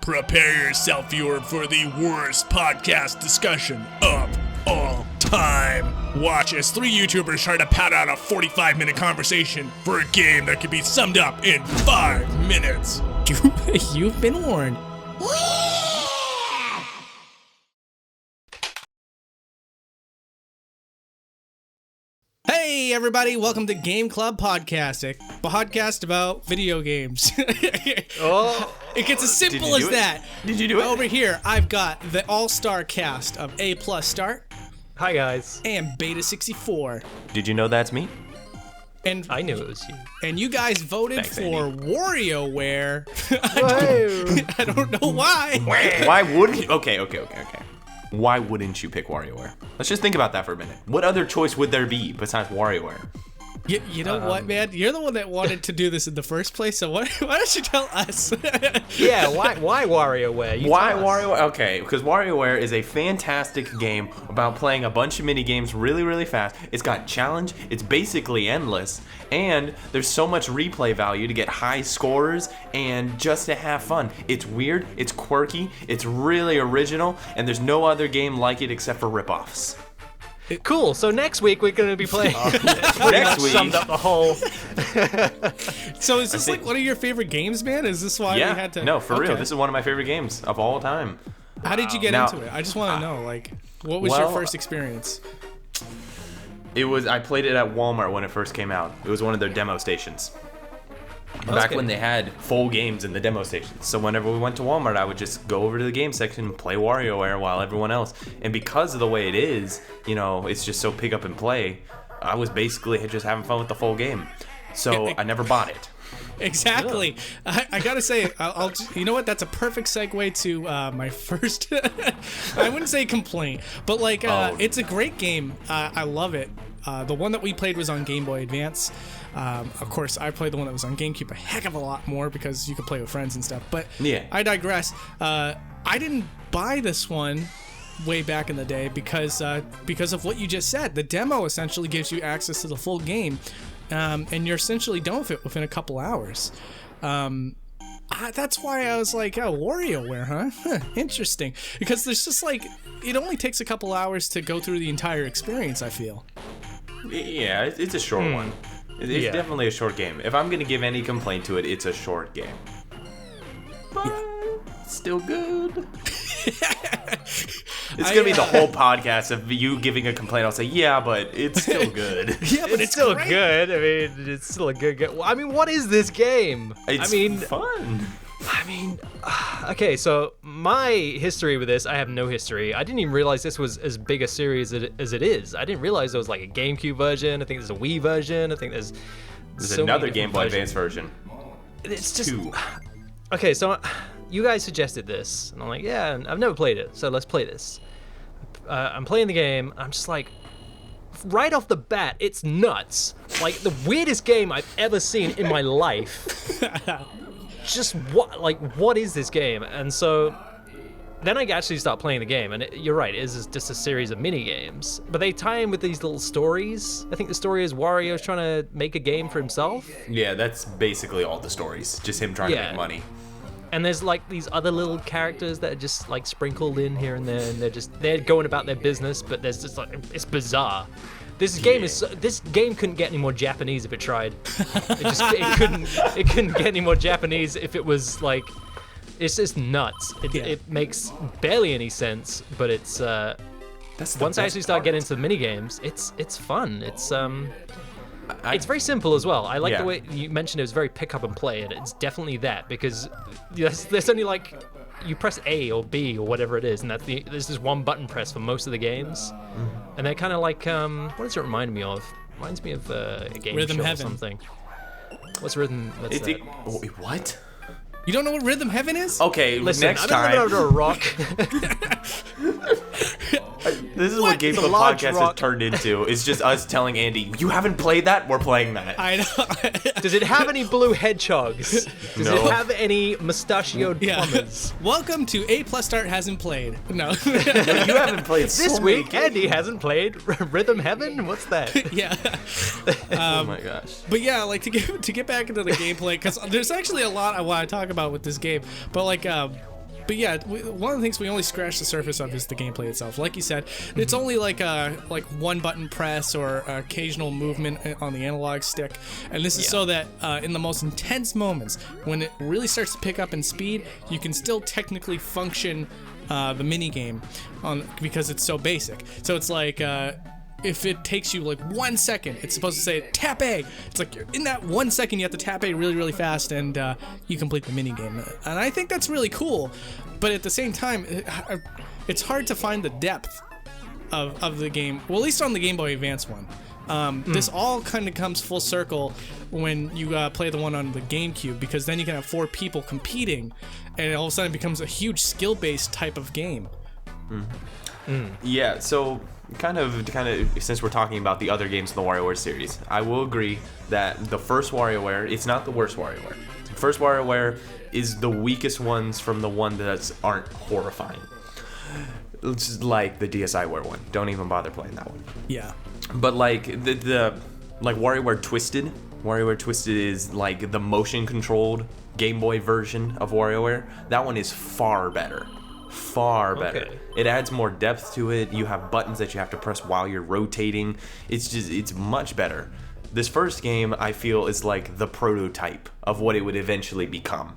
Prepare yourself, viewer, for the worst podcast discussion of all time. Watch as three YouTubers try to pad out a 45-minute conversation for a game that can be summed up in 5 minutes. You've been warned. Hey everybody, welcome to Game Club Podcast, a podcast about video games. It gets as simple as that. Did you do it? Over here, I've got the all-star cast of a+start. Hi guys. And Beta64. Did you know that's me? And I knew it was you. And you guys voted Thanks, for Andy. WarioWare. Whoa. I don't know why. Why wouldn't you? Okay. Why wouldn't you pick WarioWare? Let's just think about that for a minute. What other choice would there be besides WarioWare? You know what, man? You're the one that wanted to do this in the first place, so why don't you tell us? Yeah, why WarioWare? You Why tell us. WarioWare? Okay, because WarioWare is a fantastic game about playing a bunch of mini games really, really fast. It's got challenge. It's basically endless, and there's so much replay value to get high scores and just to have fun. It's weird. It's quirky. It's really original, and there's no other game like it except for ripoffs. Cool. So next week we're going to be playing. Next week. Summed up the whole. So is this like one of your favorite games, man? Is this why we had to? No, for Okay. real. This is one of my favorite games of all time. How did you get Now- into it? I just want to know, like, what was your well, first experience? I played it at Walmart when it first came out. It was one of their demo stations. Back good. when they had full games in the demo stations. So whenever we went to Walmart, I would just go over to the game section and play WarioWare while everyone else. And because of the way it is, it's just so pick up and play. I was basically just having fun with the full game. So I never bought it. Exactly. I gotta say, you know what? That's a perfect segue to my first. I wouldn't say complaint, but like, it's a great game. I love it. The one that we played was on Game Boy Advance. Of course, I played the one that was on GameCube a heck of a lot more because you could play with friends and stuff. But Yeah. I digress. I didn't buy this one way back in the day because of what you just said. The demo essentially gives you access to the full game, and you're essentially done with it within a couple hours. That's why I was like, oh, WarioWare, huh? Interesting. Because there's just like, it only takes a couple hours to go through the entire experience, I feel. Yeah, it's a short one. It's definitely a short game. If I'm going to give any complaint to it, it's a short game. But it's still good. It's going to be the whole podcast of you giving a complaint. I'll say, yeah, but it's still good. Yeah, but It's still great. good. I mean, it's still a good game. I mean, what is this game? It's fun. Okay, so my history with this, I have no history. I didn't even realize this was as big a series as it is. I didn't realize there was like a GameCube version. I think there's a Wii version. I think there's so another many Game different Boy Advance versions. version. It's just 2. okay. So you guys suggested this, and I'm like, yeah, I've never played it, so let's play this. I'm playing the game. I'm just like, right off the bat, it's nuts. Like the weirdest game I've ever seen in my life. Just what is this game? And so then I actually start playing the game, and you're right, it is just a series of mini games, but they tie in with these little stories. I think the story is Wario's trying to make a game for himself, Yeah, that's basically all the stories. Just him trying to make money. and there's like these other little characters that are just like sprinkled in here and there, and they're going about their business, but there's just like, it's bizarre. This game couldn't get any more Japanese if it tried. It couldn't get any more Japanese if it was like, it's just nuts. It makes barely any sense, but it's once I actually start getting into the mini games, it's fun. It's very simple as well. I like the way you mentioned it was very pick up and play, and it's definitely that, because there's only like, you press A or B or whatever it is, and there's just one button press for most of the games, and they're kind of like, what does it remind me of? Reminds me of a game Rhythm show Heaven. or something. What's Rhythm? What's that? What? You don't know what Rhythm Heaven is? Okay, Listen, next I've time. been living under a rock. This is what Game It's a Club large Podcast has rock. turned into. It's just us telling Andy, you haven't played that? We're playing that. I know. Does it have any blue hedgehogs? Does No. it have any mustachioed Yeah. plumbers? Welcome to A+start hasn't played. No. You haven't played This so week, many Andy hasn't played Rhythm Heaven. What's that? Yeah. Oh my gosh. But yeah, like to get back into the gameplay, because there's actually a lot I want to talk about with this game. But like, but yeah, one of the things we only scratched the surface of is the gameplay itself. Like you said, it's only like one button press or occasional movement on the analog stick, and this is so that in the most intense moments, when it really starts to pick up in speed, you can still technically function the mini game because it's so basic. So it's like. If it takes you like 1 second, it's supposed to say tap A. It's like in that 1 second you have to tap A really, really fast, and you complete the mini game. And I think that's really cool. But at the same time, it's hard to find the depth of the game. Well, at least on the Game Boy Advance one. This all kind of comes full circle when you play the one on the GameCube, because then you can have 4 people competing, and all of a sudden it becomes a huge skill-based type of game. Yeah, so kind of since we're talking about the other games in the WarioWare series, I will agree that the first WarioWare, it's not the worst WarioWare. The first WarioWare is the weakest ones from the one that aren't horrifying. It's like the DSiWare one. Don't even bother playing that one. Yeah. But like the WarioWare Twisted. WarioWare Twisted is like the motion controlled Game Boy version of WarioWare. That one is far better. Far better. Okay. It adds more depth to it. You have buttons that you have to press while you're rotating. It's much better. This first game, I feel, is like the prototype of what it would eventually become.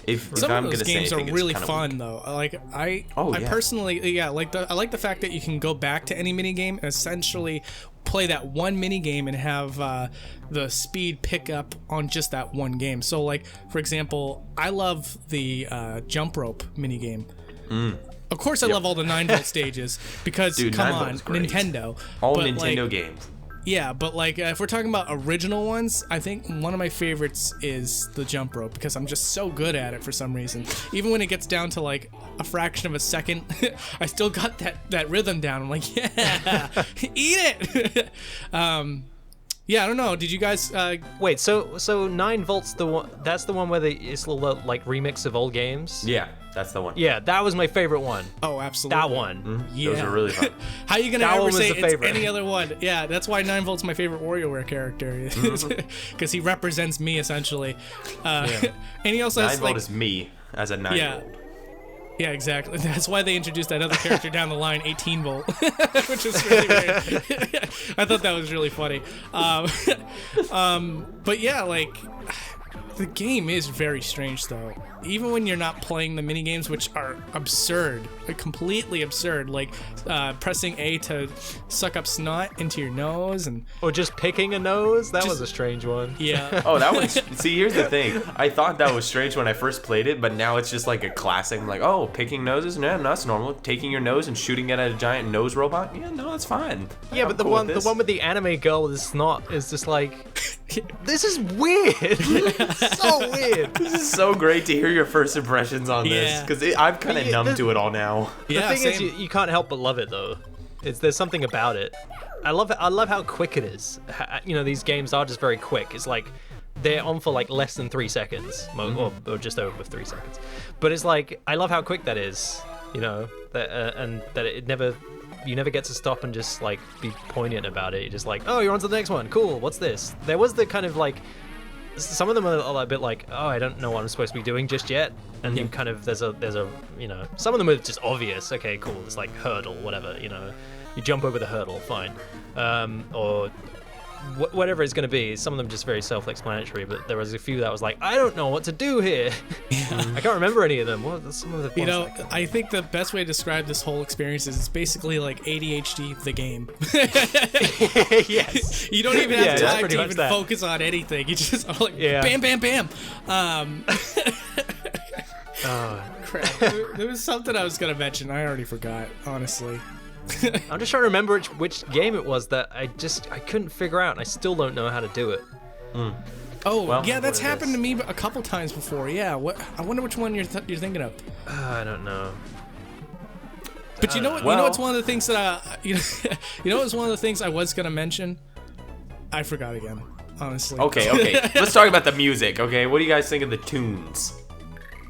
If Some I'm of those gonna say games are anything, it's really kinda fun weak. though. Like I yeah. personally, I like the fact that you can go back to any mini game and essentially play that one mini game and have the speed pick up on just that one game. So like, for example, I love the jump rope mini game. Of course, I love all the 9-volt stages because Dude, come 9 on, volt's great. Nintendo. All But, Nintendo like, games. yeah, but like if we're talking about original ones, I think one of my favorites is the jump rope because I'm just so good at it for some reason. Even when it gets down to like a fraction of a second, I still got that rhythm down. I'm like, yeah, eat it. Yeah, I don't know. Did you guys? Wait, so 9 volts the one? That's the one where it's a little like remix of old games. Yeah, that's the one. Yeah, that was my favorite one. Oh, absolutely. That one. Yeah. Those are really fun. How you gonna That ever one was say the it's favorite. any other one? Yeah, that's why 9-volt's my favorite WarioWare character, because he represents me essentially. And he also 9 has volt like, is me as a 9-year-old. yeah, exactly. That's why they introduced that other character down the line, 18 volt, which is really weird. I thought that was really funny. But yeah, like the game is very strange though. Even when you're not playing the mini games, which are absurd, like completely absurd, like pressing A to suck up snot into your nose and Or just picking a nose. That was a strange one. yeah. Oh, that one's. See, here's the thing. I thought that was strange when I first played it, but now it's just like a classic. I'm like, oh, picking noses? No, that's normal. Taking your nose and shooting it at a giant nose robot? Yeah, no, that's fine. Yeah, I'm but the cool one with this. with the anime girl with the snot is just like, this is weird. So weird. This is so great to hear your first impressions on this, Yeah. because I'm kind of Yeah, numb this- to it all now. Yeah, The thing is, same. you can't help but love it though. There's something about it. I love how quick it is. You know, these games are just very quick. It's like they're on for like less than 3 seconds, or just over 3 seconds. But it's like I love how quick that is. You know, and that you never get to stop and just like be poignant about it. You're just like, oh, you're on to the next one. Cool. What's this? There was the kind of like. Some of them are a bit like, oh, I don't know what I'm supposed to be doing just yet, and you kind of there's a you know, some of them are just obvious. Okay, cool. It's like hurdle, whatever. You know, you jump over the hurdle, fine, or whatever it's going to be. Some of them just very self-explanatory, but there was a few that was like, I don't know what to do here. I can't remember any of them. What are some of the You ones know, I think the best way to describe this whole experience is it's basically like ADHD the game. yes. You don't even Yeah, have that's time pretty to much even that. focus on anything. You just are like Yeah. bam, bam, bam. Crap. There was something I was gonna mention. I already forgot, honestly. I'm just trying to remember which game it was that I couldn't figure out, and I still don't know how to do it. Oh, Well, yeah, that's what it happened is. to me a couple times before. Yeah, what? I wonder which one you're thinking of. I don't know. But you know what? You know, it's one of the things that you know, it's one of the things I was gonna mention. I forgot again, honestly. Okay. Let's talk about the music, okay? What do you guys think of the tunes?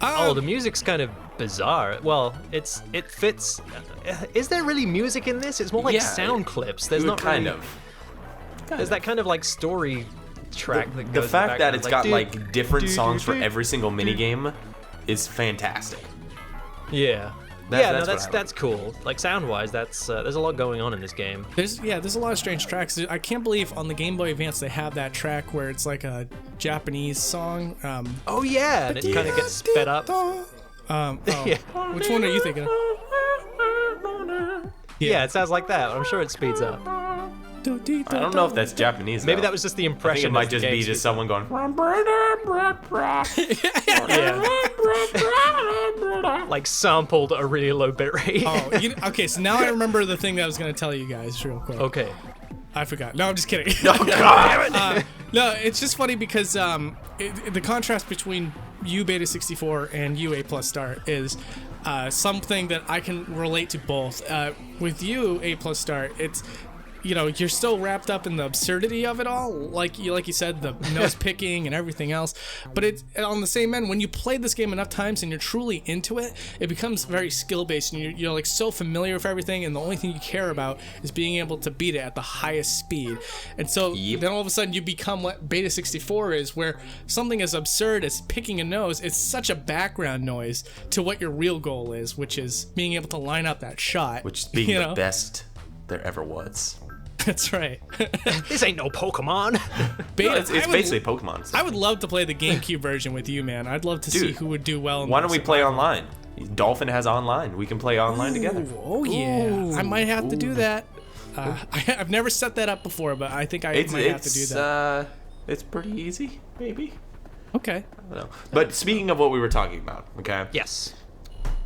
Oh, the music's kind of bizarre. Well, it fits. Is there really music in this? It's more like Yeah, sound clips. There's not kind really, of. There's that kind of like story track that The goes fact in that the it's background, got like different songs for every single minigame is fantastic. Yeah. That's what I like. That's cool. Like sound-wise, there's a lot going on in this game. There's a lot of strange tracks. I can't believe on the Game Boy Advance they have that track where it's like a Japanese song. Oh yeah, and it kind of gets sped up. Yeah. Which one are you thinking of? Yeah, it sounds like that. I'm sure it speeds up. I don't know if that's Japanese. Maybe though. that was just the I think impression. it might as the just game be just speeds someone going. Yeah. Like sampled a really low bit rate. Okay, so now I remember the thing that I was going to tell you guys real quick. Okay. I forgot. No, I'm just kidding. Oh God! No, it's just funny because the contrast between you Beta 64 and you a+start is something that I can relate to both. With you a+start, it's you're still wrapped up in the absurdity of it all, like you said, the nose picking and everything else. But it's on the same end, when you play this game enough times and you're truly into it, it becomes very skill based, and you're like so familiar with everything, and the only thing you care about is being able to beat it at the highest speed. And so then all of a sudden you become what Beta 64 is, where something as absurd as picking a nose is such a background noise to what your real goal is, which is being able to line up that shot. Which is being the best there ever was. That's right. This ain't no Pokemon. Beta, No, it's basically Pokemon. I would love to play the GameCube version with you, man. I'd love to see who would do well. Why don't we play online? Dolphin has online. We can play online together. Oh yeah, I might have to do that. I've never set that up before, but I think I might have to do that. It's pretty easy, maybe. Okay. I don't know. But speaking of what we were talking about, okay? Yes.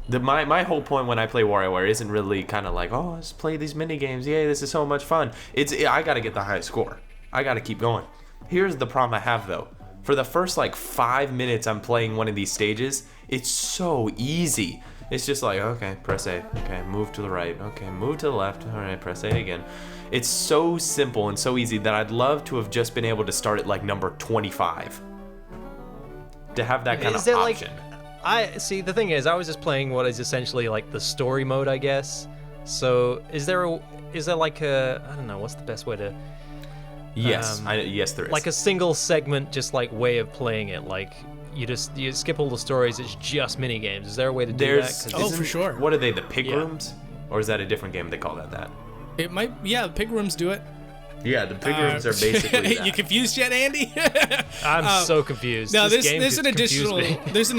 My whole point when I play WarioWare isn't really kind of like, oh, let's play these mini games. Yay, this is so much fun. I gotta get the highest score. I gotta keep going. Here's the problem I have though. For the first like 5 minutes I'm playing one of these stages, it's so easy. It's just like, okay, press A. Okay, move to the right. Okay, move to the left. All right, press A again. It's so simple and so easy that I'd love to have just been able to start at like number 25. To have that kind of option. I see. The thing is, I was just playing what is essentially like the story mode, I guess. So, is there like a, I don't know, what's the best way to? Yes, yes, there is. Like a single segment, just like way of playing it. Like you skip all the stories. It's just mini games. Is there a way to do that? For sure. What are they? The pig rooms, or is that a different game they call that? It might. Yeah, the pig rooms do it. Yeah, the pig rooms are basically that. You confused yet, Andy? I'm so confused. No, this there's an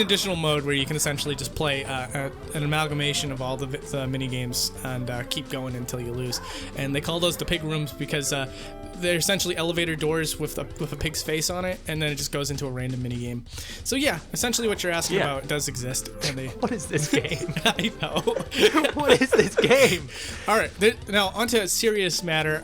additional mode where you can essentially just play an amalgamation of all the mini games and keep going until you lose. And they call those the pig rooms because they're essentially elevator doors with a pig's face on it, and then it just goes into a random mini game. So yeah, essentially what you're asking about does exist. And What is this game? I know. What is this game? All right, now onto a serious matter.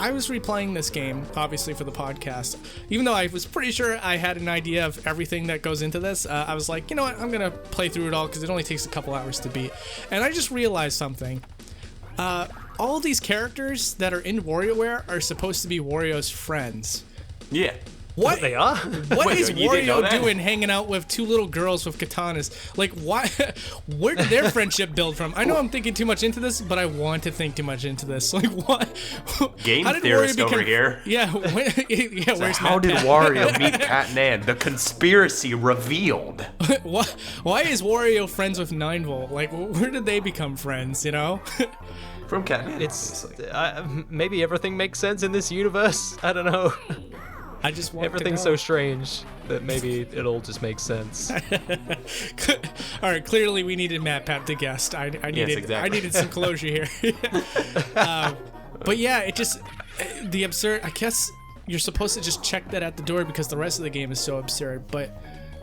I was replaying this game, obviously for the podcast. Even though I was pretty sure I had an idea of everything that goes into this, I was like, you know what, I'm gonna play through it all because it only takes a couple hours to beat. And I just realized something. All these characters that are in WarioWare are supposed to be Wario's friends. Yeah. What They are? What is you didn't know Wario that? doing hanging out with two little girls with katanas? Like, why? Where did their friendship build from? I know I'm thinking too much into this, but I want to think too much into this. Like, what? Game How did theorist Wario over here. Yeah, where's How Matt did Pat? Wario meet Cat Nan? The conspiracy revealed. Why is Wario friends with 9-Volt? Like, where did they become friends? You know? From Cat Nan. It's maybe everything makes sense in this universe. I don't know. I just want Everything's to know. so strange that maybe it all just makes sense. All right, clearly we needed Matt Pat to guest. I needed some closure here. But yeah, it just the absurd. I guess you're supposed to just check that at the door because the rest of the game is so absurd. But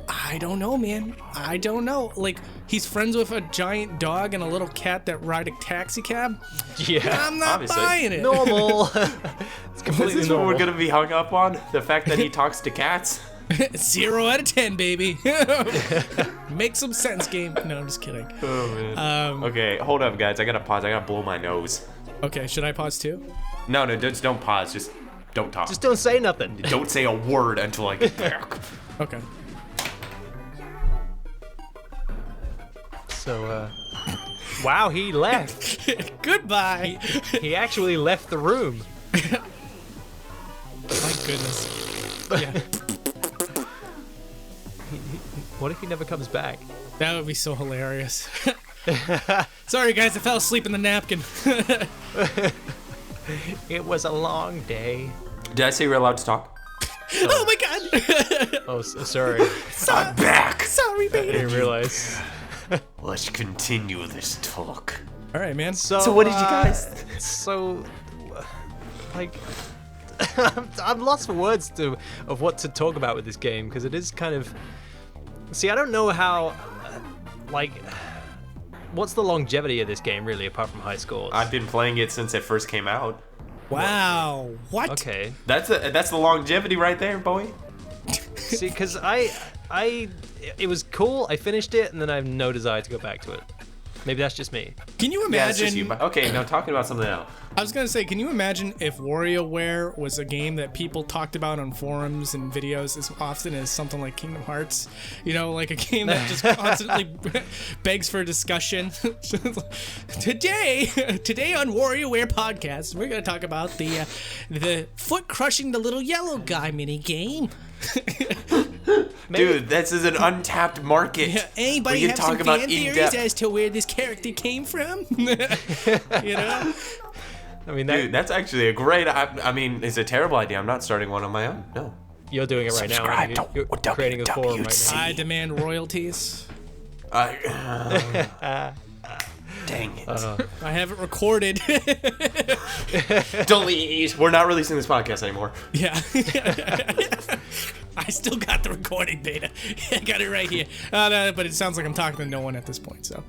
I don't know, man. I don't know. Like, he's friends with a giant dog and a little cat that ride a taxi cab. Yeah, I'm not obviously. buying it. normal. It's Is completely this what normal. we're gonna be hung up on? The fact that he talks to cats? 0 out of 10, baby. Make some sense, game. No, I'm just kidding. Oh man. Okay, hold up, guys. I gotta pause. I gotta blow my nose. Okay, should I pause too? No, just don't pause. Just don't talk. Just don't say nothing. Don't say a word until I get back. Okay. So, wow, he left. Goodbye. He actually left the room. My goodness. Yeah. What if he never comes back? That would be so hilarious. Sorry, guys, I fell asleep in the napkin. It was a long day. Did I say we're allowed to talk? Oh my god! Oh, sorry. I'm back. Sorry, I baby. didn't realize. Let's continue this talk. All right, man. So what did you guys? Like, I'm lost for words of what to talk about with this game because it is kind of. See, I don't know how, like, what's the longevity of this game really, apart from high scores? I've been playing it since it first came out. Wow. What? Okay. That's the longevity right there, boy. See, because it was cool. I finished it, and then I have no desire to go back to it. Maybe that's just me. Can you Yeah, it's imagine? just you. Okay, now talking about something else. I was gonna say, can you imagine if WarioWare was a game that people talked about on forums and videos as often as something like Kingdom Hearts? You know, like a game that just constantly begs for discussion. Today on WarioWare podcast, we're gonna talk about the foot crushing the little yellow guy mini game. Dude, this is an untapped market. Yeah, anybody We can have talk some about fan theories in-depth. as to where this character came from? You know? I mean, Dude, that's actually a great. I mean, it's a terrible idea. I'm not starting one on my own. No. you're doing it right now. Subscribe aren't you? to You're creating a forum right WWDC. now. I demand royalties. Dang it. I have it recorded. Delete. We're not releasing this podcast anymore. Yeah. I still got the recording data. I got it right here. No, but it sounds like I'm talking to no one at this point. So,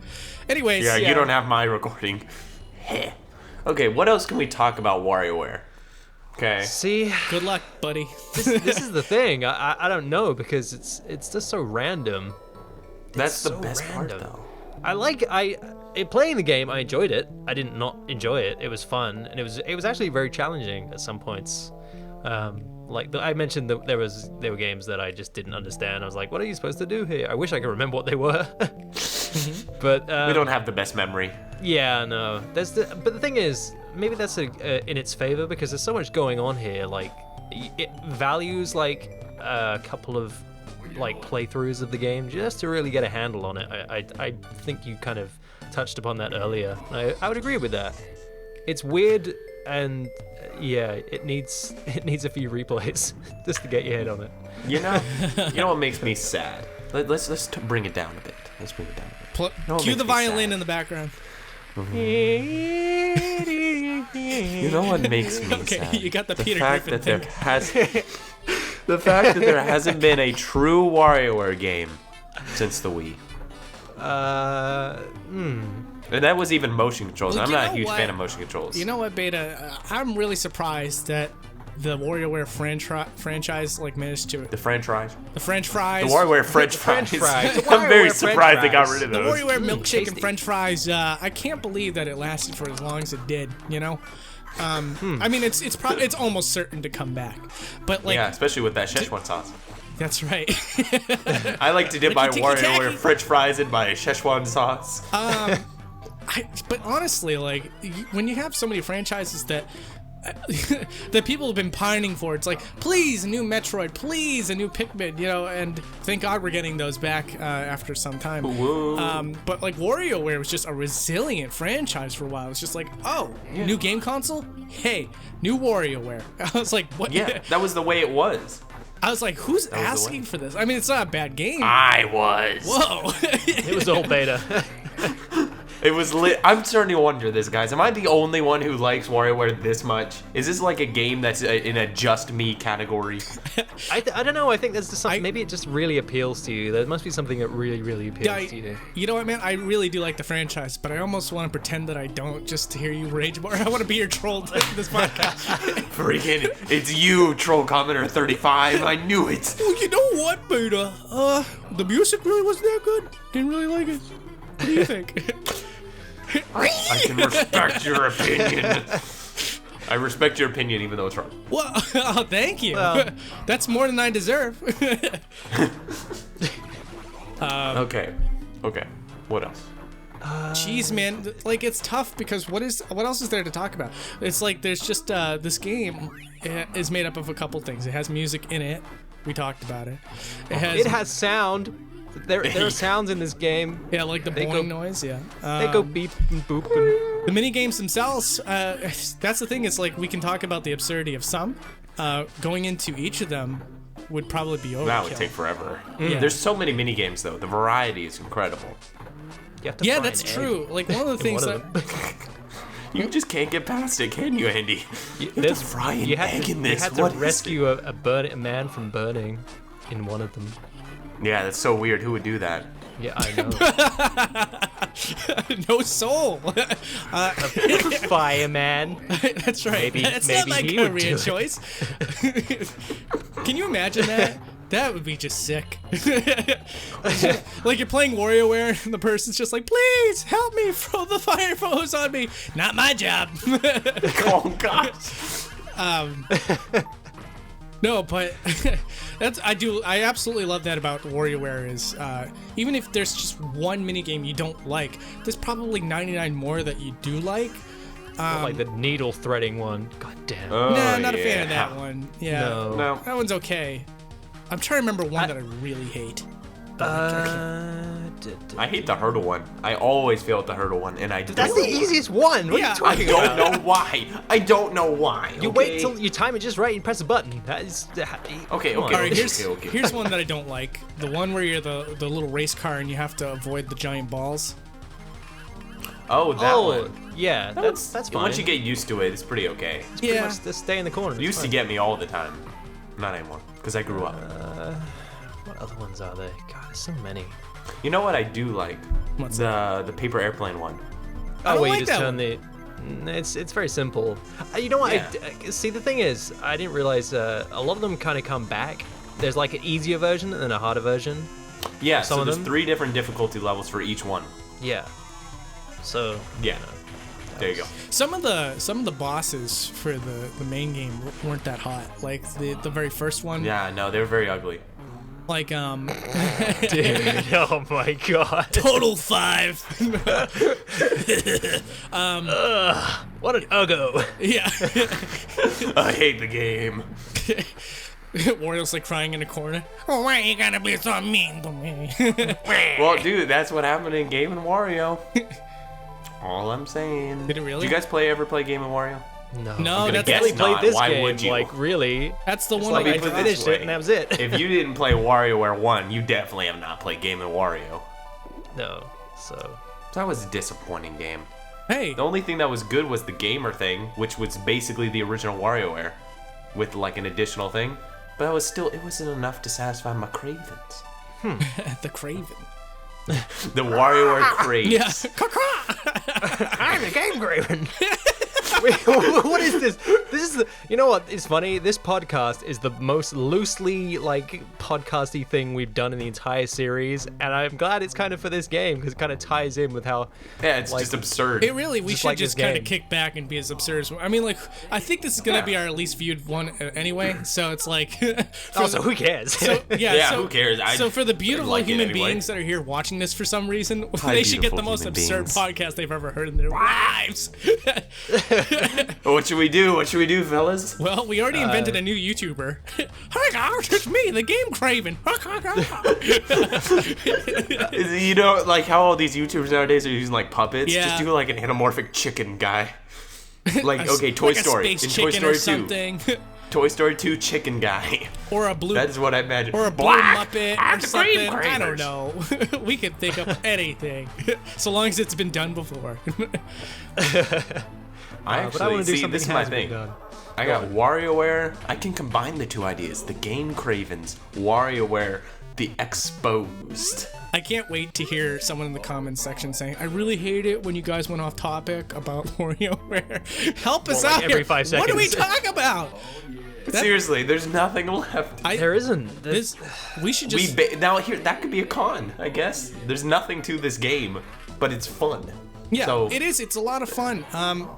anyways. Yeah, you don't have my recording. Heh. Okay, what else can we talk about WarioWare? Okay. See, Good luck, buddy. this is the thing. I don't know because it's just so random. That's the so best random. part, though. Playing the game. I enjoyed it. I did not enjoy it. It was fun, and it was actually very challenging at some points. I mentioned that there were games that I just didn't understand. I was like, what are you supposed to do here? I wish I could remember what they were. But We don't have the best memory. yeah, no. But the thing is, maybe that's in its favor because there's so much going on here. Like, it values like a couple of like playthroughs of the game just to really get a handle on it. I think you kind of touched upon that earlier. I would agree with that. It's weird and yeah, it needs a few replays just to get your head on it. You know what makes me sad? Let's bring it down a bit. Let's bring it down a bit. No, it Cue makes the me violin sad. in the background. You know what makes me Okay, sad? you got the Peter fact Griffin that thing. the fact that there hasn't been a true WarioWare game since the Wii. And that was even motion controls. Well, I'm you not a know huge what? fan of motion controls. You know what, Beta? I'm really surprised that the WarioWare franchise like managed to The French fries. the French fries. The WarioWare French French fries. fries. The I'm very WarioWare surprised they got French rid of The those. WarioWare milkshake and tasty. French fries. I can't believe that it lasted for as long as it did. You know, I mean, it's almost certain to come back. But like, Yeah, especially with that Szechuan sauce. that's right. I like to dip my Ricky-ticky-tacky. WarioWare French fries in my Szechuan sauce. But honestly, like when you have so many franchises that that people have been pining for, it's like, please a new Metroid, please a new Pikmin, you know, and thank God we're getting those back after some time. Whoa. But like WarioWare was just a resilient franchise for a while. It's just like, oh, new game console, hey, new WarioWare. I was like, what? Yeah, that was the way it was. I was like, who's was the asking way. for this? I mean, it's not a bad game. I was. Whoa. It was all beta. It was lit. I'm starting to wonder this, guys. Am I the only one who likes WarioWare this much? Is this like a game that's in a just me category? I don't know. I think there's just something. Maybe it just really appeals to you. There must be something that really, really appeals to you. You know what, man? I really do like the franchise, but I almost want to pretend that I don't just to hear you rage more. I want to be your troll in this podcast. Freaking, it's you, Troll Commenter 35. I knew it. Well, you know what, Beta? The music really wasn't that good. Didn't really like it. What do you think? I can respect your opinion. I respect your opinion, even though it's wrong. Well, thank you. Well. That's more than I deserve. Okay. What else? Jeez, man, like it's tough because what else is there to talk about? It's like there's just this game is made up of a couple things. It has music in it. We talked about it. It has sound. There are sounds in this game. Yeah, like the They boing go- noise. Yeah. They go beep and boop. And The mini games themselves. That's the thing. It's like we can talk about the absurdity of some. Going into each of them would probably be overkill. That would take forever. Yeah. There's so many mini games though. The variety is incredible. you have to Yeah, fry that's an egg true. Like one of the in things one that. of them. You just can't get past it, can you, Andy? You have to There's- fry an you had egg to, in this. You had to What is rescue a man from burning in one of them. it? Yeah, that's so weird. Who would do that? Yeah, I know. No soul. Fireman. That's right. Maybe- That's maybe not my he would career do it. choice. Can you imagine that? That would be just sick. Like you're playing WarioWare and the person's just like, please help me throw the fire hose on me. Not my job. Oh gosh. No, but I absolutely love that about WarioWare is even if there's just one minigame you don't like, there's probably 99 more that you do like. Like the needle threading one. God damn. Oh, Nah, not a fan of yeah. that one. Yeah. No. That one's okay. I'm trying to remember one that I really hate. I hate the hurdle one. I always fail at the hurdle one, and I That's don't. the easiest one. What Yeah. are you I talking don't about? know why. I don't know why. You okay? wait till you time it just right and press a button. That is. Okay, come on. okay. All right, here's okay. here's one that I don't like. The one where you're the little race car and you have to avoid the giant balls. Oh, that Oh, one. yeah. That's fine. Once you get used to it, it's pretty okay. pretty Yeah. much just stay in the corner. It used to get me all the time. Not anymore, because I grew up. What other ones are there? God, there's so many. You know what I do like? What's the paper airplane one. don't where like you just that turn one. the. It's very simple. You know what? Yeah. See, the thing is, I didn't realize a lot of them kind of come back. There's like an easier version and a harder version. Yeah, Some so of there's them? 3 different difficulty levels for each one. Yeah. So. Yeah. There you go. Some of the bosses for the main game weren't that hot. Like the very first one. Yeah, no, they're very ugly. Like Dude, oh my god. Total 5. What an uggo. Yeah. I hate the game. Wario's like crying in a corner. Oh, why you gotta be so mean to me? Well, dude, that's what happened in Game and Wario. All I'm saying. Did it really? Did you guys ever play Game and Wario? No. No, I that's- barely Guess played not. this Why game. would you? Like, really? That's the one Let that me I put it finished this it way. and that was it. If you didn't play WarioWare 1, you definitely have not played Game and Wario. No. So. That was a disappointing game. Hey, The only thing that was good was the gamer thing, which was basically the original WarioWare, with like an additional thing. But it wasn't enough to satisfy my cravings. the Craven. The WarioWare craze. Yeah. I'm a game graven. Wait, what is this? This is the. You know what? It's funny. This podcast is the most loosely like podcasty thing we've done in the entire series, and I'm glad it's kind of for this game because it kind of ties in with how. Yeah, it's like, just absurd. We Just should like just this kind of game. kick back and be as absurd as. I mean, like, I think this is gonna be our least viewed one anyway. So it's like. Also, who cares? So, yeah, Yeah, so, who cares? So for the beautiful like it human anyway. beings that are here watching this for some reason, Hi, they should get the beautiful most human absurd beings. podcast they've ever heard in their lives. What should we do? What should we do, fellas? Well, we already invented a new YouTuber. Hi guys, it's me, the Game Craven. You know, like how all these YouTubers nowadays are using like puppets? Yeah. Just do like an anamorphic chicken guy. Like, okay, Toy like Story. a space In chicken Toy Story or 2. something. Toy Story 2 chicken guy. Or a blue That is what I imagine. or a blue Black! Muppet I'm or the something. Green I don't Gravers. know. We could think of anything. So long as it's been done before. I but I want to do see, something this is that my has been thing. done. I got WarioWare. I can combine the two ideas. The Game Cravens, WarioWare, the Exposed. I can't wait to hear someone in the comments section saying, I really hate it when you guys went off topic about WarioWare. Help us Well, like out every here. 5 What do we seconds. talk about? That- Seriously, there's nothing left. There isn't. We should just Now here, that could be a con, I guess. There's nothing to this game, but it's fun. Yeah, So- it is. It's a lot of fun.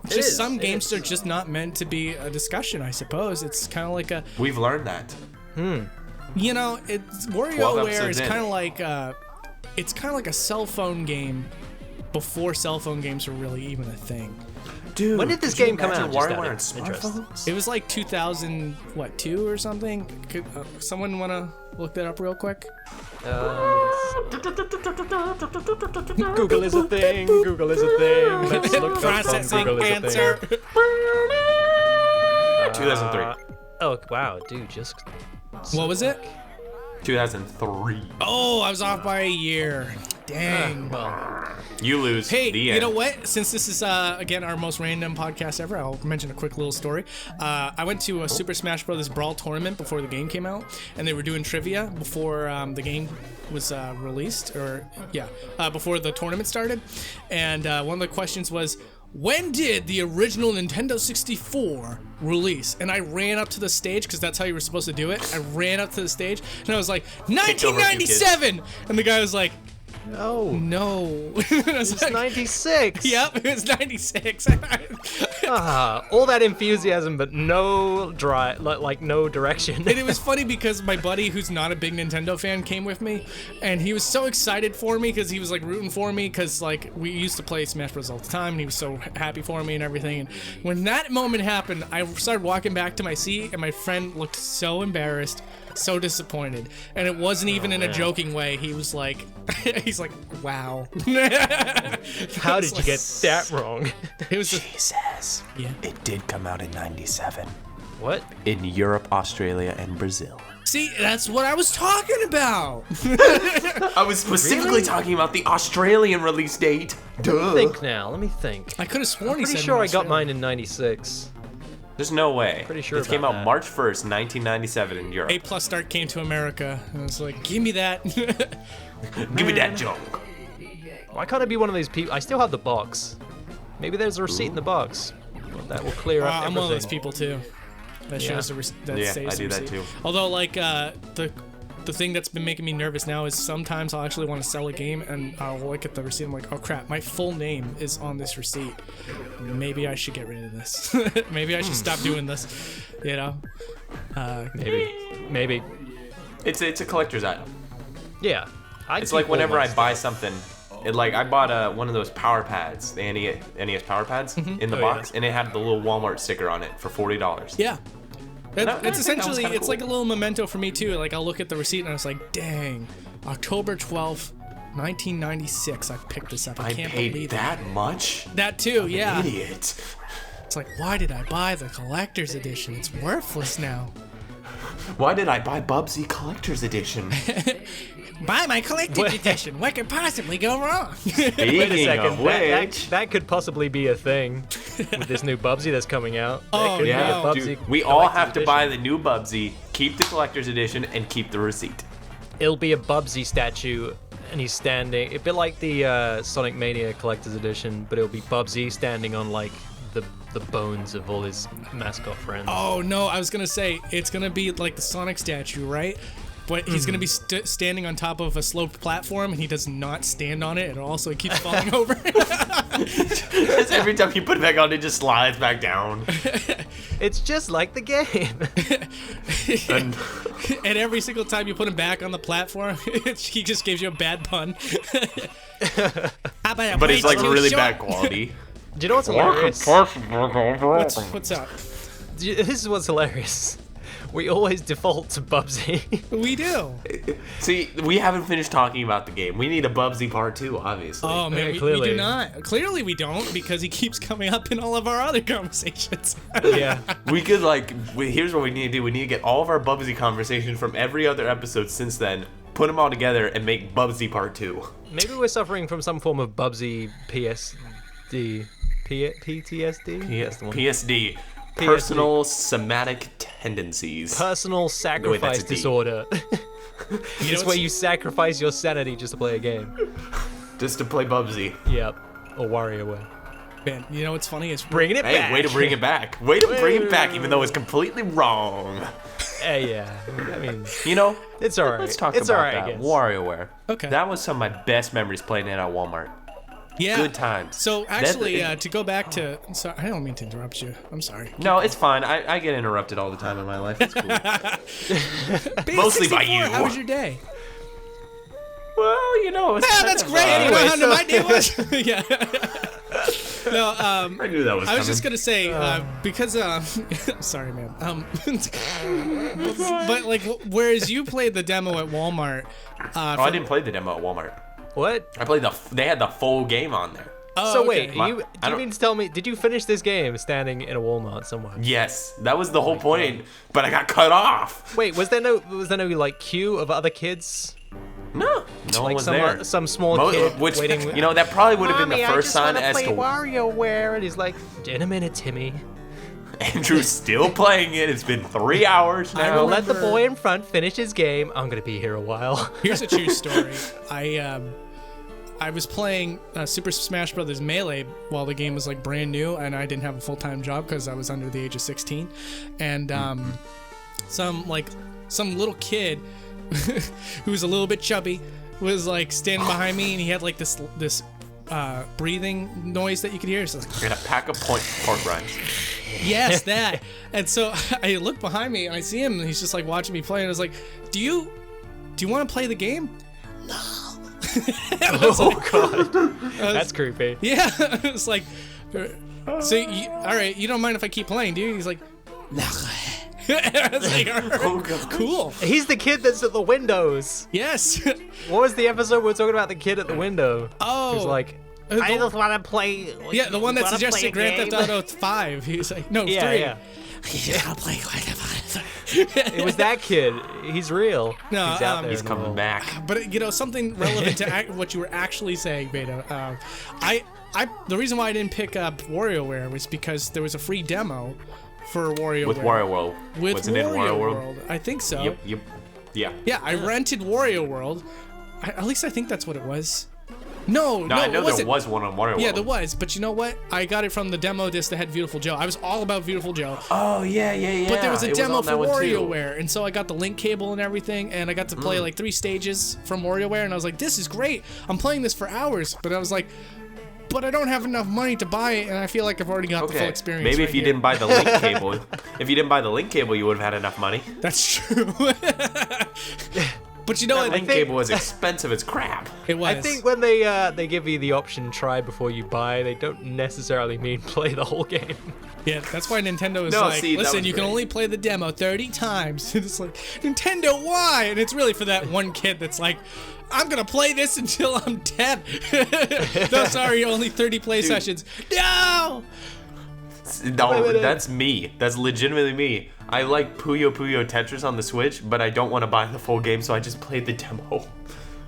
Just is, some it games is. are just not meant to be a discussion, I suppose. It's kind of like a, We've learned that. you know, it's 12 WarioWare episodes is in. kind of like it's kind of like a cell phone game before cell phone games were really even a thing. Dude, When did this could you game come imagine out? Just WarioWare out on of interest. smartphones? It was like 2002 or something. Could someone wanna look that up real quick? Google is a thing. Google is a thing. Let's look up Processing Google is a answer. thing. 2003. Oh wow, dude, just. What was it? 2003. Oh, I was off by a year. Dang. You lose. Hey, the you end. know what? Since this is, again, our most random podcast ever, I'll mention a quick little story. I went to a Super Smash Bros. Brawl tournament before the game came out, and they were doing trivia before the game was released, before the tournament started. And one of the questions was, when did the original Nintendo 64 release? And I ran up to the stage, because that's how you were supposed to do it. I ran up to the stage, and I was like, 1997! And the guy was like, No. no. It's 96. Yep, it was 96. All that enthusiasm, but no no direction. And it was funny because my buddy, who's not a big Nintendo fan, came with me, and he was so excited for me because he was like rooting for me because like we used to play Smash Bros. All the time, and he was so happy for me and everything. And when that moment happened, I started walking back to my seat, and my friend looked so embarrassed, so disappointed, and it wasn't even in a joking way. He was like, he's like, wow. How did you get that wrong? It was Jesus. Yeah. It did come out in 97. What? In Europe, Australia, and Brazil. See, that's what I was talking about. I was specifically talking about the Australian release date. Duh. Think now. Let me think. I could have sworn he Pretty said sure I Australia. got mine in 96. There's no way. Pretty sure It came about out that. March 1st, 1997 in Europe. A+start came to America, and I was like, give me that. Give me that junk. Why can't I be one of these people? I still have the box. Maybe there's a receipt in the box. Well, that will clear up I'm everything. one of those people too. That Yeah. shows that Yeah, saves I do the that receipt. too. Although, like, the thing that's been making me nervous now is sometimes I'll actually want to sell a game and I'll look at the receipt. I'm like, oh crap, my full name is on this receipt. Maybe I should get rid of this. Maybe I should stop doing this. You know? Maybe. It's a collector's item. Yeah. It's like whenever I buy something, I bought one of those power pads, the NES power pads, in the box, and it had the little Walmart sticker on it for $40. Yeah. I It's think that was essentially, kinda it's like a cool. little memento for me too. Like, I'll look at the receipt and I was like, dang, October 12th, 1996, I picked this up. I I can't paid believe that much? That too, yeah. Idiot. It's like, why did I buy the collector's edition? It's worthless now. Why did I buy Bubsy Collector's Edition? Buy my collector's edition. What could possibly go wrong? Wait a Speaking second. of which, That could possibly be a thing with this new Bubsy that's coming out. Oh, That could be a yeah, Bubsy dude, we all have to collector's buy edition. the new Bubsy, keep the Collector's Edition, and keep the receipt. It'll be a Bubsy statue, and he's standing. It'd be like the Sonic Mania Collector's Edition, but it'll be Bubsy standing on like the bones of all his mascot friends. Oh no, I was gonna say it's gonna be like the Sonic statue, right? But he's gonna be standing on top of a sloped platform, and he does not stand on it at all, so he keeps falling over. Because every time you put it back on, it just slides back down. It's just like the game. And And every single time you put him back on the platform, he just gives you a bad pun. How about a but it's bridge like too really short? bad quality. Do you know what's hilarious? What's up? This is what's hilarious. We always default to Bubsy. We do. See, we haven't finished talking about the game. We need a Bubsy Part 2, obviously. Oh man, Yeah, we clearly. do not. Clearly we don't, because he keeps coming up in all of our other conversations. Yeah. We could here's what we need to do. We need to get all of our Bubsy conversations from every other episode since then, put them all together, and make Bubsy Part 2. Maybe we're suffering from some form of Bubsy PTSD. PTSD? That's the one. PSD. Personal somatic tendencies. Personal sacrifice a D. disorder. It's what's- where you sacrifice your sanity just to play a game. Just to play Bubsy. Yep. Or WarioWare. Man, you know what's funny is Bringing it Hey, back. way to bring it back. Way to bring it back, even though it's completely wrong. Yeah. I mean, You know, it's alright. let's talk it's about alright, I that. guess. WarioWare. Okay. That was some of my best memories playing it at Walmart. yeah. Good times. So actually, That- to go back to, sorry, I don't mean to interrupt you. I'm sorry. No, it's fine. I get interrupted all the time in my life. It's cool. Beta Mostly by 64, you. How was your day? Well, you know, it's Yeah, kind that's of, great. You know anyway, how so- my day was? Yeah. No, I knew that was I was coming. just gonna say because sorry, man. But like, whereas you played the demo at Walmart. I didn't play the demo at Walmart. What? I played they had the full game on there. Oh, So okay. wait, My- do I you don't- mean to tell me, did you finish this game standing in a Walmart somewhere? Yes, that was the whole point, but I got cut off. Wait, was there no like queue of other kids? No one Like was there. some small kid Which, waiting. you know, that probably would have been Mommy, the first sign as play to WarioWare, and he's like, in a minute, Timmy. Andrew's still playing it. It's been 3 hours now. I'll let the boy in front finish his game. I'm gonna be here a while. Here's a true story. I was playing Super Smash Brothers Melee while the game was like brand new, and I didn't have a full-time job because I was under the age of 16. And some little kid who was a little bit chubby was like standing behind me, and he had like this breathing noise that you could hear. So like, You're gonna pack a point pork rinds. yes, that. And so I look behind me and I see him, and he's just like watching me play. And I was like, "Do you want to play the game?" Oh god, that's creepy. Yeah, it's like, so all right, you don't mind if I keep playing, do you? He's like, no. I was like, all right, Oh, God. cool. He's the kid that's at the windows. Yes. What was the episode we were talking about? The kid at the window. Oh. He's like, I just want to play. Yeah, the one that wanna suggested play a Grand game?" Theft Auto 5. He's like, no, Yeah, 3. yeah. He's gonna play Grand Theft Auto 3. It was that kid. He's real. No, he's out there. He's in the coming world. back. But you know, something relevant to what you were actually saying, Beta. The reason why I didn't pick up WarioWare was because there was a free demo for WarioWare. With Wario World. With Wasn't it Wario Wario World. I think so. Yep. Yeah. Yeah, I rented Wario World. At least I think that's what it was. No, No, I know it wasn't. there was one on Wario Yeah, World. there was. But you know what? I got it from the demo disc that had Beautiful Joe. I was all about Beautiful Joe. Oh, yeah. But there was a It demo on for that one, too. WarioWare, and so I got the link cable and everything, and I got to play like 3 stages from WarioWare, and I was like, this is great. I'm playing this for hours. But I was like, but I don't have enough money to buy it, and I feel like I've already got the full experience. Maybe right if you here. didn't buy the link cable, you would have had enough money. That's true. But you know That what? link cable was expensive as crap. It was. I think when they give you the option try before you buy, they don't necessarily mean play the whole game. Yeah, that's why Nintendo is No, like, see, that listen, was you can great. only play the demo 30 times. And it's like, Nintendo, why? And it's really for that one kid that's like, I'm gonna play this until I'm dead. No, sorry, only 30 play sessions. No! No, that's me. That's legitimately me. I like Puyo Puyo Tetris on the Switch, but I don't want to buy the full game, so I just played the demo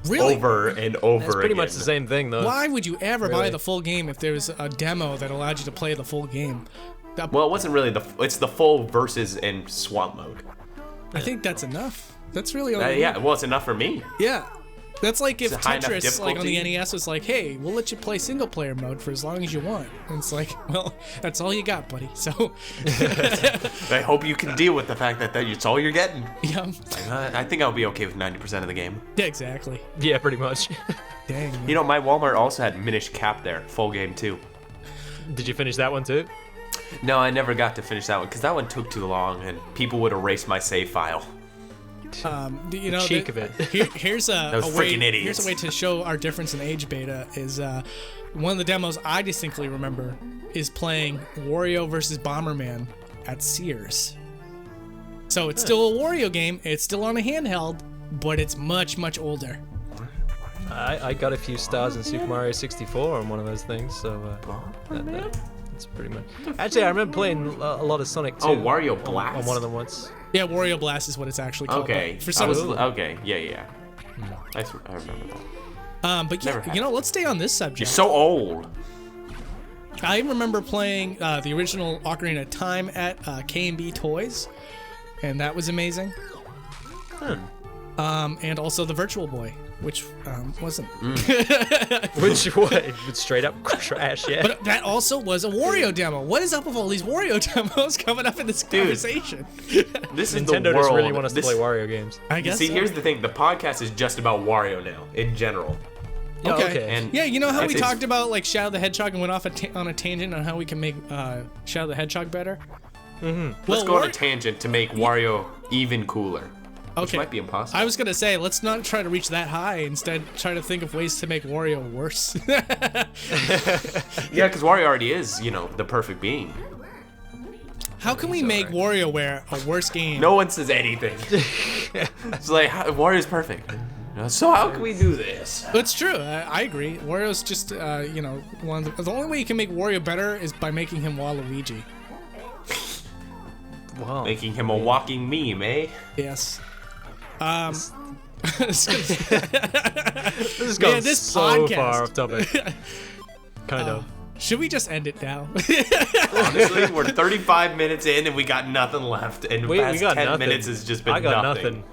Really? over and over It's pretty again. much the same thing, though. Why would you ever buy Really? the full game if there was a demo that allowed you to play the full game? Well, it wasn't really it's the full versus and swap mode. I think that's enough. That's really all. Yeah, well, it's enough for me. Yeah. That's like if It's a high enough Tetris, like on the difficulty. NES, was like, hey, we'll let you play single player mode for as long as you want. And it's like, well, that's all you got, buddy. So, I hope you can deal with the fact that it's all you're getting. yeah. I think I'll be okay with 90% of the game. Yeah, exactly. Yeah, pretty much. Dang. You know, my Walmart also had Minish Cap there, full game too. Did you finish that one too? No, I never got to finish that one because that one took too long and people would erase my save file. You know, cheek of it. Here's a Those way. freaking idiots. Here's a way to show our difference in age. Beta is one of the demos I distinctly remember is playing Wario versus Bomberman at Sears. So it's still a Wario game. It's still on a handheld, but it's much older. I got a few stars in Super Mario 64 on one of those things, so that's pretty much. Actually, I remember playing a lot of Sonic 2. Oh, Wario on Blast? one of them once. Yeah, Wario Blast is what it's actually called. Okay. but For some, Okay, yeah. I remember that. but never yeah, had you know, let's stay on this subject. You're so old. I remember playing the original Ocarina of Time at K&B Toys, and that was amazing. And also the Virtual Boy, which wasn't. Which way? Straight up trash, yeah. But that also was a Wario demo. What is up with all these Wario demos coming up in this conversation? This is Nintendo the world. just really want us to This- play Wario games. I guess. See, so. here's the thing. The podcast is just about Wario now, in general. Yeah, Okay. okay. And Yeah, you know how we it's- talked about like Shadow the Hedgehog and went off on a tangent on how we can make Shadow the Hedgehog better? Let's go on a tangent to make Wario even cooler. which might be impossible. I was gonna say, let's not try to reach that high. Instead, try to think of ways to make Wario worse. Yeah, because Wario already is, the perfect being. How can we make WarioWare a worse game? No one says anything. It's like, Wario's perfect. So how can we do this? It's true. I agree. Wario's just, one of the only way you can make Wario better is by making him Waluigi. Wow. Making him a walking meme, eh? Yes. This has Man, gone this so podcast- far off topic. Kind of. Should we just end it now? Honestly, we're 35 minutes in and we got nothing left. And the We past got 10 nothing. minutes has just been I got nothing.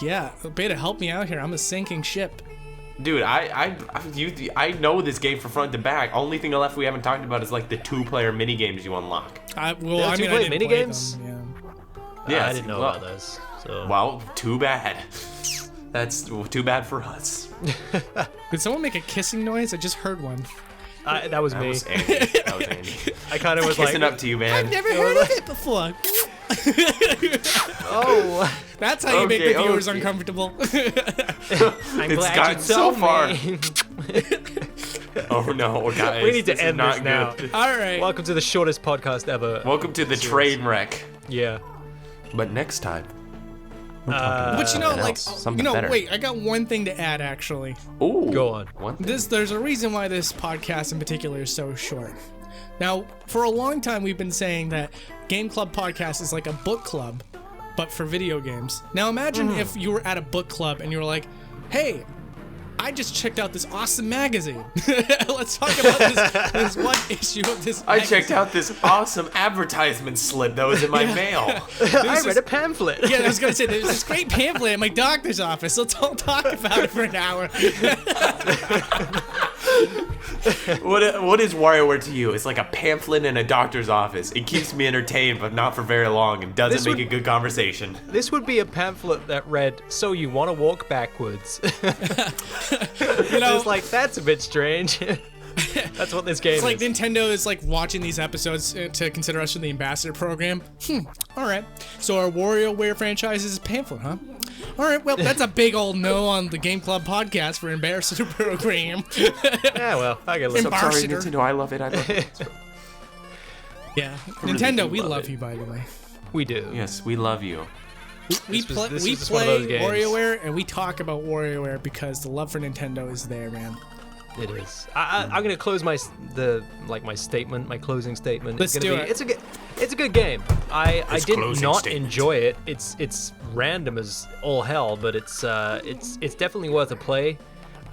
Yeah, Beta, help me out here. I'm a sinking ship. Dude, I know this game from front to back. Only thing left we haven't talked about is like the 2-player mini games you unlock. I There mean, are I two-player didn't play minigames? them, Yeah, I didn't know about those. So. Well, too bad. That's too bad for us. yeah. Did someone make a kissing noise? I just heard one. That was That me. was Andy. That was Andy. I kind of was like, Kissing up to you, man. I've never heard of it before. oh, That's how you make Okay, the viewers okay. uncomfortable. I'm It's glad gotten you so told far. me. Oh no, guys. We need to this is end not this now. good. All right. Welcome to the shortest podcast ever. Welcome to the train wreck. Yeah. But next time. But Something better. wait, I got one thing to add actually. Ooh. Go on. One thing. There's a reason why this podcast in particular is so short. Now, for a long time we've been saying that Game Club Podcast is like a book club, but for video games. Now imagine if you were at a book club and you were like, hey, I just checked out this awesome magazine. Let's talk about this one issue of this I magazine. checked out this awesome advertisement slip that was in my mail. I read a pamphlet. Yeah, I was gonna say there's this great pamphlet at my doctor's office. Let's all talk about it for an hour. What is WarioWare to you? It's like a pamphlet in a doctor's office. It keeps me entertained, but not for very long, and doesn't This make would- a good conversation. This would be a pamphlet that read, "So you want to walk backwards?" It's like that's a bit strange. That's what this game It's like is. Nintendo is like watching these episodes to consider us for the ambassador program. All right. So our WarioWare franchise is a pamphlet, huh? All right. Well, that's a big old no on the Game Club podcast for ambassador program. Yeah, well, I get a little. Embar- I'm sorry, Ambassador. Nintendo. I love it. I love it. Yeah. really Nintendo, do we love love it. you, by the way. We do. Yes, we love you. We This was- play, this we was just one of play those games. WarioWare and we talk about WarioWare because the love for Nintendo is there, man. It is. I'm gonna close my statement, my closing statement. Let's It's gonna do be, it. It's a good game. I His did closing not statement. enjoy it. It's random as all hell, but it's definitely worth a play.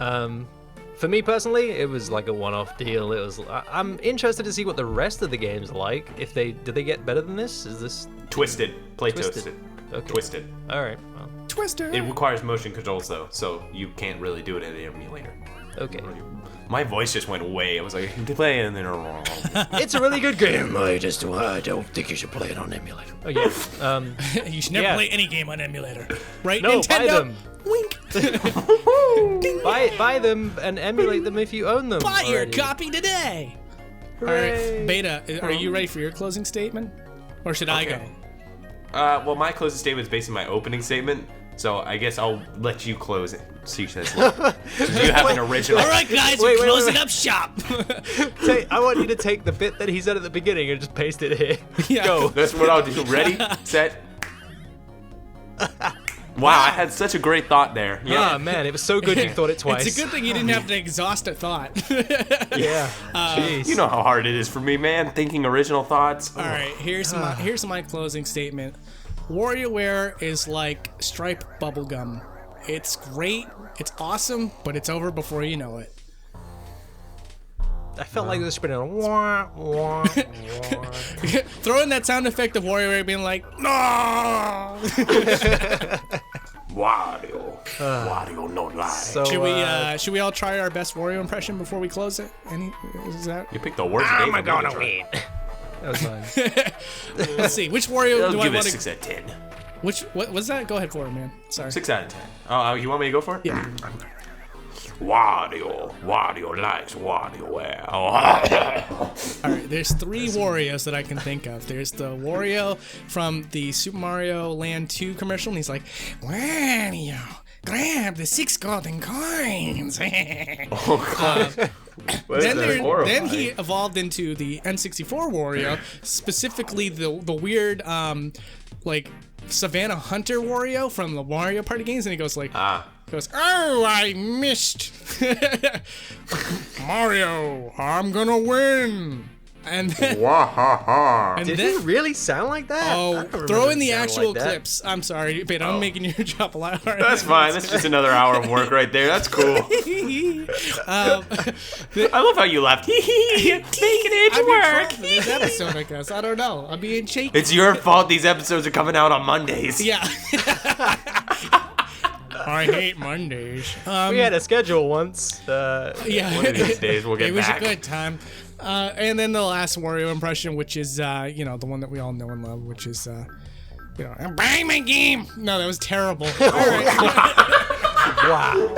For me personally, it was like a one-off deal. It was. I'm interested to see what the rest of the game's like. If did they get better than this? Is this Twisted. Play Twisted. Twisted. Okay. Twisted. all right? Well, Twister. It requires motion controls though, so you can't really do it in an emulator. okay. My voice just went way. I was like, play and then It's a really good game. I don't think you should play it on emulator. Oh yeah. You should never Yeah. play any game on emulator. Right, No, Nintendo? buy them. Wink. Buy them and emulate them if you own them. Buy your already. copy today. All Hooray. right, Beta, are you ready for your closing statement? Or should I go? Okay. Well, my closing statement is based on my opening statement, so I guess I'll let you close it. See, says you have an original. All right, guys, Wait, we're wait, closing wait. up shop. I want you to take the bit that he said at the beginning and just paste it here. Yeah. Go. That's what I'll do. Ready, set. Wow, I had such a great thought there. Yeah, Yeah. man, it was so good you thought it twice. It's a good thing you didn't have to exhaust a thought. Yeah. Jeez. You know how hard it is for me, man, thinking original thoughts. All right, here's my closing statement. WarioWare is like striped bubblegum. It's great, it's awesome, but it's over before you know it. I felt like this should have been a wah, wah, wah. Throw in that sound effect of WarioWare being like, no! Wario. Wario no lie. So, Should we all try our best Wario impression before we close it? Is that? You picked the worst game. I'm gonna win. that was mine. Let's see. Which Wario I'll do I give it want a to? 6 out of 10. What was that? Go ahead for it, man. Sorry. 6 out of 10. Oh, you want me to go for it? Yeah. Wario likes WarioWare. All right, there's 3 Warios that I can think of. There's the Wario from the Super Mario Land 2 commercial, and he's like, Wario, grab the 6 golden coins. Then he evolved into the N64 Wario, specifically the weird, like, Savannah Hunter Wario from the Mario Party games, and he goes like, oh, I missed. Mario, I'm gonna win. And then, Did he really sound like that? oh, throw in the actual clips. I'm sorry, but I'm making your job a lot harder. That's fine. That's just another hour of work right there. That's cool. I love how you laughed. Making it I'm work. in trouble for this episode, I guess. I don't know. I'm being shaky. It's your fault these episodes are coming out on Mondays. Yeah. I hate Mondays. We had a schedule once. Yeah. One of these days we'll get It was back. a good time. And then the last Wario impression, which is, the one that we all know and love, which is, buy my game. No, that was terrible. All right. Wow.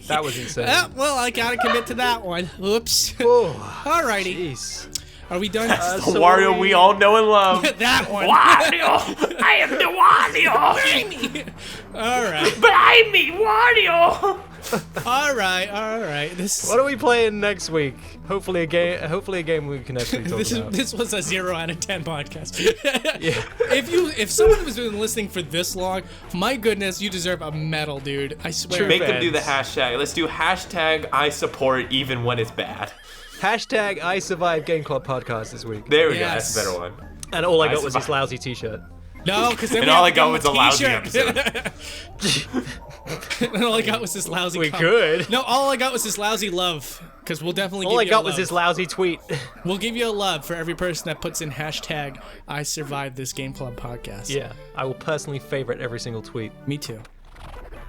That was insane. Well, I gotta commit to that one. Oops. Oh, Alrighty. jeez. Are we done? The Wario we all know and love. That one. Wario! I am the Wario! All right. Buy me, Wario! All right. This What are we playing next week? Hopefully a game we can actually talk about. this was a 0 out of 10 podcast. Yeah. If someone was been listening for this long, my goodness, you deserve a medal, dude. I swear. True. Make them do the Fans. hashtag. Let's do hashtag I support even when it's bad. Hashtag I Survived Game Club podcast this week. There we Yes. go. That's a better one. And all I got I was this survived. lousy t-shirt. No, because then And we all have I to got give was them a lousy t-shirt. And all I got was this lousy. We could. No, all I got was this lousy love. Because we'll definitely. All give I you got a was love. this lousy tweet. We'll give you a love for every person that puts in hashtag I survived this Game Club podcast. Yeah, I will personally favorite every single tweet. Me too.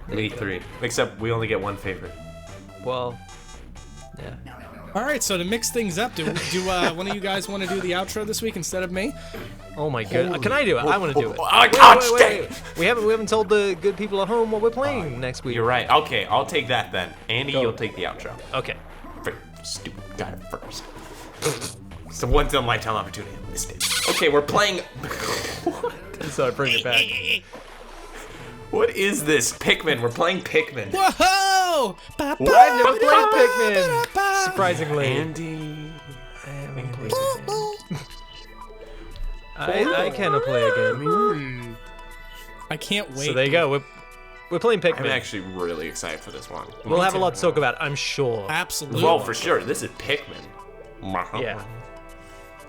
Me 3. Except we only get one favorite. Well, yeah. All right, so to mix things up, do one of you guys want to do the outro this week instead of me? Oh my god. Can I do it? I want to do it. I can't stay. We haven't told the good people at home what we're playing next week. You're right. Okay, I'll take that then. Andy, you'll take the outro. Okay. Stupid. Got it first. It's a once in a lifetime opportunity. I missed it. Okay, we're playing. So I bring it back. What is this? Pikmin. We're playing Pikmin. Whoa! What? I've never played Pikmin. Surprisingly. Andy. I haven't played Pikmin. I cannot play a game. I can't wait. So there you go. We're playing I'm Pikmin. actually really excited for this one. We'll have a lot to talk about, I'm sure. Absolutely. Well, for sure. This is Pikmin. Yeah.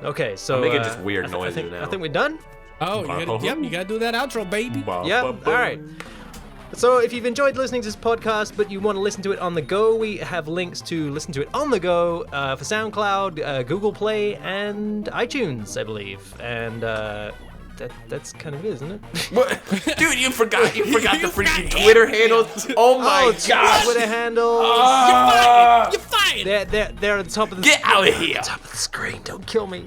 Okay, so I'm making just weird I noises think, now. I think we're done. Oh, you gotta do that outro, baby. Yeah. All right. So if you've enjoyed listening to this podcast, but you want to listen to it on the go, we have links to listen to it on the go for SoundCloud, Google Play, and iTunes, I believe. And that's kind of it, isn't it? What? Dude, you forgot the freaking Twitter handles. Oh my god. Twitter handles. You're fired. They're at the top of the Get out of here. top of the screen. Don't kill me.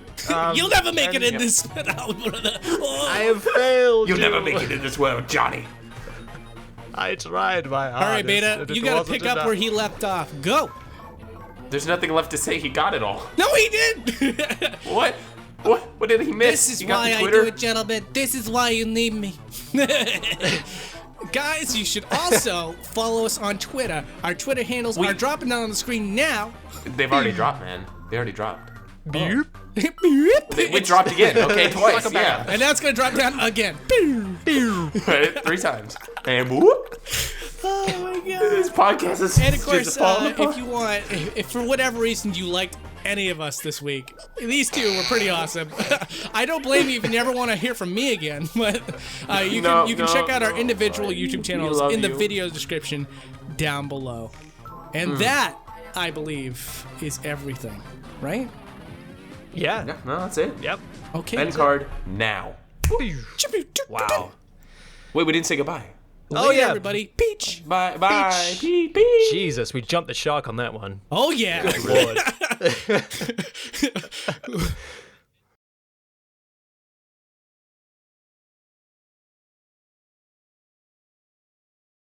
You'll never make it and- in this. Oh. I have failed. You'll never make it in this world, Johnny. I tried my hardest. All right, Beta, and it you gotta wasn't pick up enough. where he left off. Go. There's nothing left to say. He got it all. No, he did. What? What did he miss? This is You got why the I Twitter? do it, gentlemen. This is why you need me. Guys, you should also follow us on Twitter. Our Twitter handles are dropping down on the screen now. They've already dropped, man. They already dropped. Beep. We dropped again. Okay, twice. Yeah. And now it's gonna drop down again. 3 times. And whoop. Oh my god. This podcast is And of course, just falling apart. if you want, if for whatever reason you liked any of us this week, these two were pretty awesome. I don't blame you if you never want to hear from me again, but you can check out our individual YouTube channels love in the you. video description down below. And that, I believe, is everything, right? Yeah. Yeah, no, that's it. Yep. Okay. End card now. Wow. Wait, we didn't say goodbye. Oh, Later, yeah. everybody. Peach. Bye. Peach. Jesus, we jumped the shark on that one. Oh yeah. Lord.